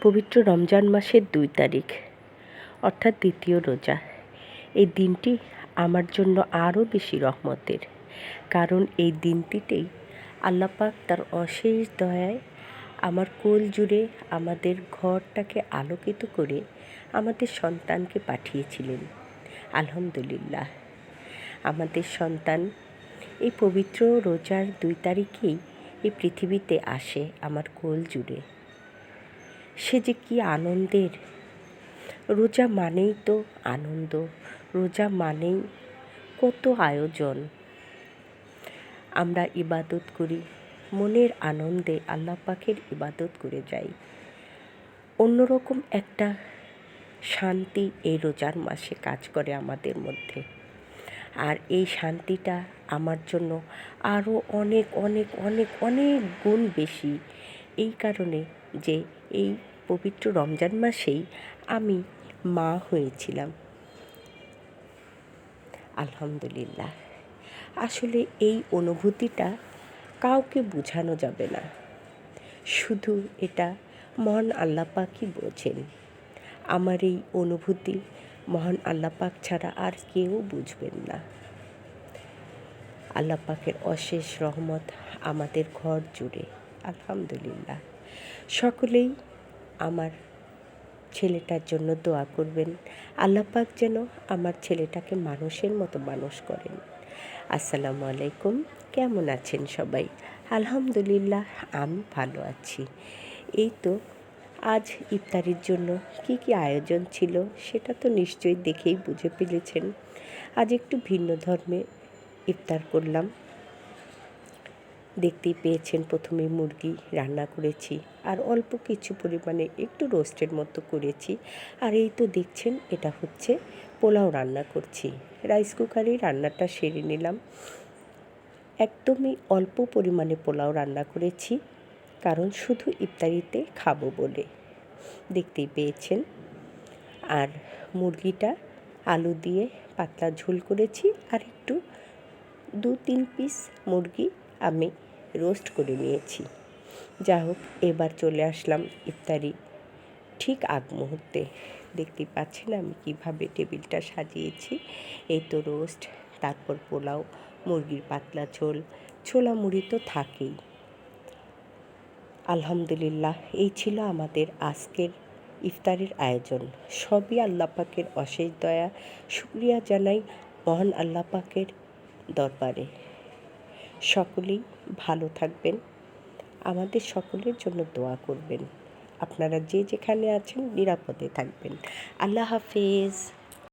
পবিত্র রমজান মাসের ২ তারিখ অর্থাৎ দ্বিতীয় রোজা। এই দিনটি আমার জন্য আরও বেশি রহমতের, কারণ এই দিনটিতেই আল্লাহ পাক তার অশেষ দয়ায় আমার কোল জুড়ে আমাদের ঘরটাকে আলোকিত করে আমাদের সন্তানকে পাঠিয়েছিলেন। আলহামদুলিল্লাহ, আমাদের সন্তান এই পবিত্র রোজার ২ তারিখেই এই পৃথিবীতে আসে আমার কোল জুড়ে। সে যে কি আনন্দের! রোজা মানেই তো আনন্দ, রোজা মানেই কত আয়োজন। আমরা ইবাদত করি, মনের আনন্দে আল্লাহ পাকের ইবাদত করে যাই। অন্যরকম একটা শান্তি এই রোজার মাসে কাজ করে আমাদের মধ্যে। আর এই শান্তিটা আমার জন্য আরও অনেক অনেক অনেক অনেক গুণ বেশি, এই কারণে যে এই পবিত্র রমজান মাসেই আমি মা হয়েছিলাম। আলহামদুলিল্লাহ, আসলে এই অনুভূতিটা কাউকে বোঝানো যাবে না, শুধু এটা মহান আল্লাহ পাকই বোঝেন। আমার এই অনুভূতি মহান আল্লাহ পাক ছাড়া আর কেউ বুঝবেন না। আল্লাহ পাকের অশেষ রহমত আমাদের ঘর জুড়ে। আলহামদুলিল্লাহ, সকলেই আমার ছেলেটার জন্য দোয়া করবেন। আল্লাহ পাক যেন আমার ছেলেটাকে মানুষের মতো মানুষ করেন। আসসালামু আলাইকুম, কেমন আছেন সবাই? আলহামদুলিল্লাহ, আমি ভালো আছি। এই তো আজ ইফতারির জন্য কি কি আয়োজন ছিল সেটা তো নিশ্চয়ই দেখেই বুঝে ফেলেছেন। আজ একটু ভিন্ন ধর্মে ইফতার করলাম। দেখতেই পেয়েছেন, প্রথমে মুরগি রান্না করেছি আর অল্প কিছু পরিমাণে একটু রোস্টের মতো করেছি। আর এই তো দেখছেন, এটা হচ্ছে পোলাও রান্না করছি। রাইস কুকারেই রান্নাটা সেরে নিলাম। একদমই অল্প পরিমাণে পোলাও রান্না করেছি, কারণ শুধু ইফতারিতে খাবো বলে। দেখতেই পেয়েছেন। আর মুরগিটা আলু দিয়ে পাতলা ঝোল করেছি, আর একটু ২-৩ পিস মুরগি আমি রোস্ট করে নিয়েছি। যা হোক, এবার চলে আসলাম ইফতারি ঠিক আগ মুহূর্তে। দেখতেই পাচ্ছেন আমি কিভাবে টেবিলটা সাজিয়েছি। এই তো রোস্ট, তারপর পোলাও, মুরগির পাতলা ঝোল, ছোলা মুড়ি তো থাকেই। আলহামদুলিল্লাহ, এই ছিল আমাদের আজকের ইফতারের আয়োজন। সবই আল্লাহ পাকের অশেষ দয়া। শুকরিয়া জানাই মহান আল্লাহ পাকের দরবারে। সকলেই ভালো থাকবেন, আমাদের সকলের জন্য দোয়া করবেন। আপনারা যে যেখানে আছেন নিরাপদে থাকবেন। আল্লাহ হাফেজ।